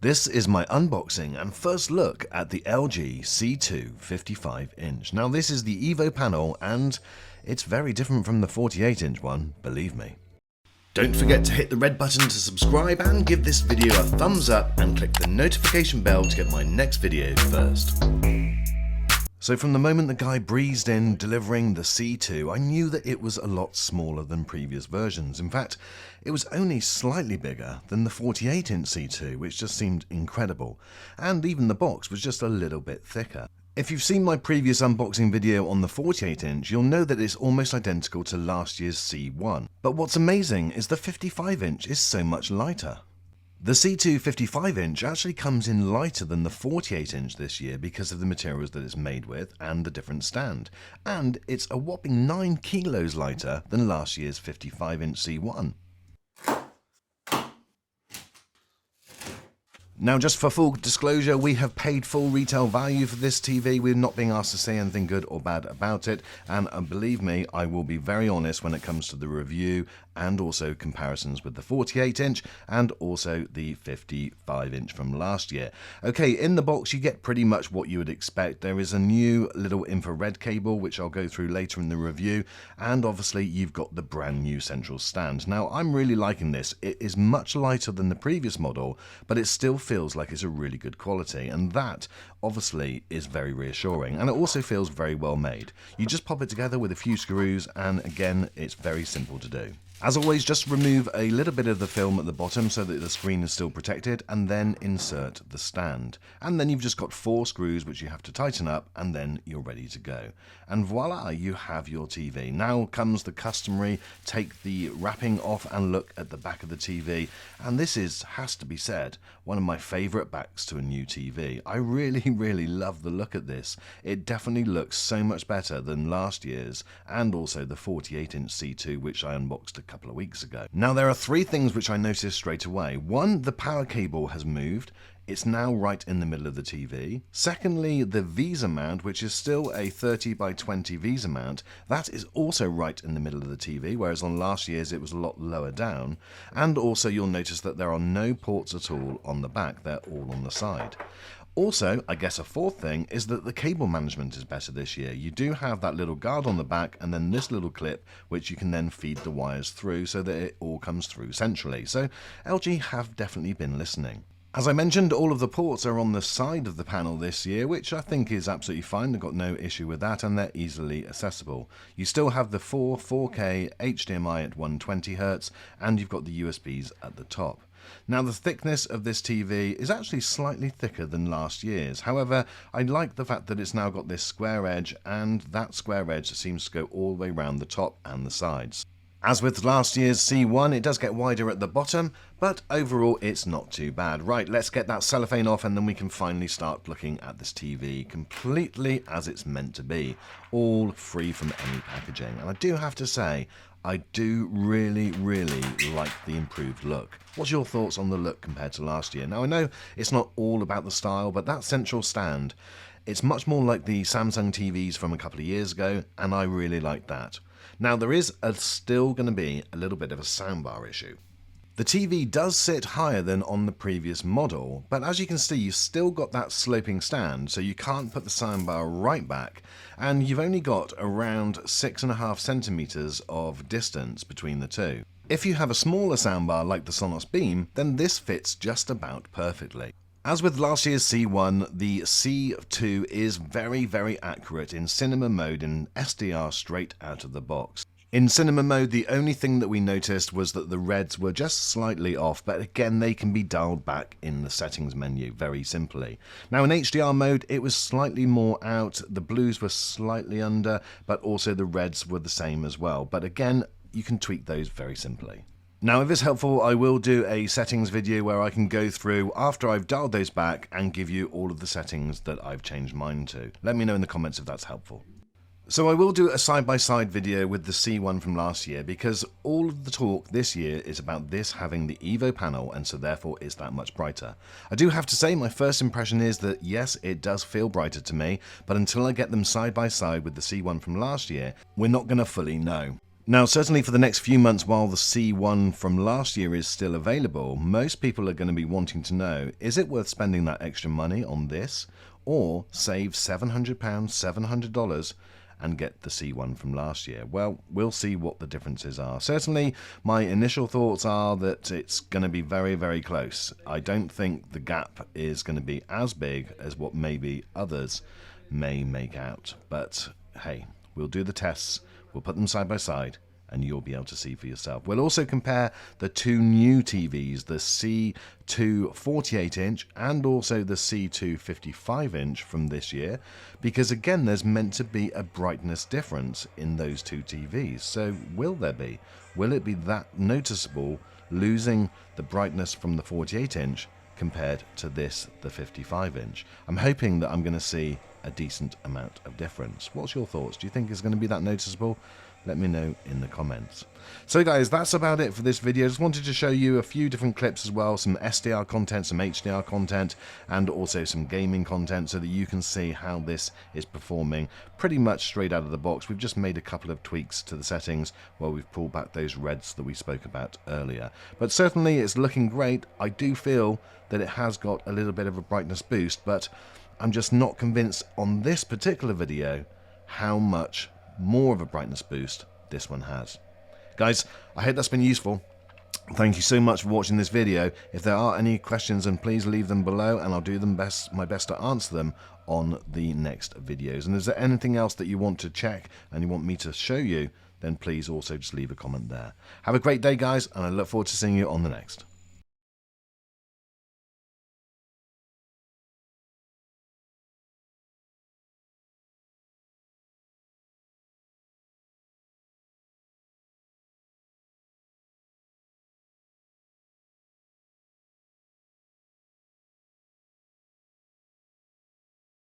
This is my unboxing and first look at the LG C2 55-inch. Now this is the Evo panel and it's very different from the 48-inch one, believe me. Don't forget to hit the red button to subscribe and give this video a thumbs up and click the notification bell to get my next video first. So from the moment the guy breezed in delivering the C2, I knew that it was a lot smaller than previous versions. In fact, it was only slightly bigger than the 48-inch C2, which just seemed incredible. And even the box was just a little bit thicker. If you've seen my previous unboxing video on the 48-inch, you'll know that it's almost identical to last year's C1. But what's amazing is the 55-inch is so much lighter. The C2 55-inch actually comes in lighter than the 48-inch this year because of the materials that it's made with and the different stand. And it's a whopping 9 kilos lighter than last year's 55-inch C1. Now, just for full disclosure, we have paid full retail value for this TV. We're not being asked to say anything good or bad about it. And believe me, I will be very honest when it comes to the review and also comparisons with the 48-inch and also the 55-inch from last year. Okay, in the box, you get pretty much what you would expect. There is a new little infrared cable, which I'll go through later in the review. And obviously, you've got the brand new central stand. Now, I'm really liking this. It is much lighter than the previous model, but it still feels like it's a really good quality, and that obviously is very reassuring, and it also feels very well made. You just pop it together with a few screws and again it's very simple to do. As always, just remove a little bit of the film at the bottom so that the screen is still protected, and then insert the stand. And then you've just got 4 screws which you have to tighten up, and then you're ready to go. And voila, you have your TV. Now comes the customary take the wrapping off and look at the back of the TV. And this has to be said, one of my favourite backs to a new TV. I really love the look at this. It definitely looks so much better than last year's and also the 48-inch C2 which I unboxed a couple of weeks ago. Now there are 3 things which I noticed straight away. 1, the power cable has moved. It's now right in the middle of the TV. Secondly, the VESA mount, which is still a 30 by 20 VESA mount, that is also right in the middle of the TV, whereas on last year's it was a lot lower down. And also you'll notice that there are no ports at all on the back, they're all on the side. Also, I guess a 4th thing is that the cable management is better this year. You do have that little guard on the back and then this little clip which you can then feed the wires through so that it all comes through centrally. So LG have definitely been listening. As I mentioned, all of the ports are on the side of the panel this year, which I think is absolutely fine. I've got no issue with that, and they're easily accessible. You still have the 4K HDMI at 120Hz, and you've got the USBs at the top. Now, the thickness of this TV is actually slightly thicker than last year's. However, I like the fact that it's now got this square edge, and that square edge seems to go all the way around the top and the sides. As with last year's C1, it does get wider at the bottom, but overall it's not too bad. Right, let's get that cellophane off and then we can finally start looking at this TV completely as it's meant to be, all free from any packaging. And I do have to say, I do really like the improved look. What's your thoughts on the look compared to last year? Now I know it's not all about the style, but that central stand, it's much more like the Samsung TVs from a couple of years ago, and I really like that. Now there is still going to be a little bit of a soundbar issue. The TV does sit higher than on the previous model, but as you can see, you've still got that sloping stand, so you can't put the soundbar right back, and you've only got around 6.5 centimeters of distance between the two. If you have a smaller soundbar like the Sonos Beam, then this fits just about perfectly. As with last year's C1, the C2 is very accurate in cinema mode in SDR straight out of the box. In cinema mode, the only thing that we noticed was that the reds were just slightly off, but again, they can be dialed back in the settings menu very simply. Now in HDR mode, it was slightly more out, the blues were slightly under, but also the reds were the same as well. But again, you can tweak those very simply. Now, if it's helpful, I will do a settings video where I can go through after I've dialed those back and give you all of the settings that I've changed mine to. Let me know in the comments if that's helpful. So I will do a side-by-side video with the C1 from last year because all of the talk this year is about this having the Evo panel, and so therefore it's that much brighter. I do have to say my first impression is that yes, it does feel brighter to me, but until I get them side by side with the C1 from last year, we're not going to fully know. Now, certainly for the next few months while the C1 from last year is still available, most people are going to be wanting to know, is it worth spending that extra money on this, or save £700, $700 and get the C1 from last year? Well, we'll see what the differences are. Certainly, my initial thoughts are that it's going to be very, very close. I don't think the gap is going to be as big as what maybe others may make out. But hey, we'll do the tests. We'll put them side by side and you'll be able to see for yourself. We'll also compare the two new TVs, the C2 48-inch and also the C2 55-inch from this year, because again, there's meant to be a brightness difference in those two TVs. So will there be? Will it be that noticeable, losing the brightness from the 48-inch compared to this, the 55-inch? I'm hoping that I'm going to see a decent amount of difference. What's your thoughts? Do you think it's going to be that noticeable? Let me know in the comments. So guys, that's about it for this video. Just wanted to show you a few different clips as well, some SDR content, some HDR content, and also some gaming content, so that you can see how this is performing pretty much straight out of the box. We've just made a couple of tweaks to the settings while we've pulled back those reds that we spoke about earlier. But certainly it's looking great. I do feel that it has got a little bit of a brightness boost, but I'm just not convinced on this particular video how much more of a brightness boost this one has. Guys, I hope that's been useful. Thank you so much for watching this video. If there are any questions, then please leave them below and I'll do my best to answer them on the next videos. And is there anything else that you want to check and you want me to show you, then please also just leave a comment there. Have a great day, guys, and I look forward to seeing you on the next.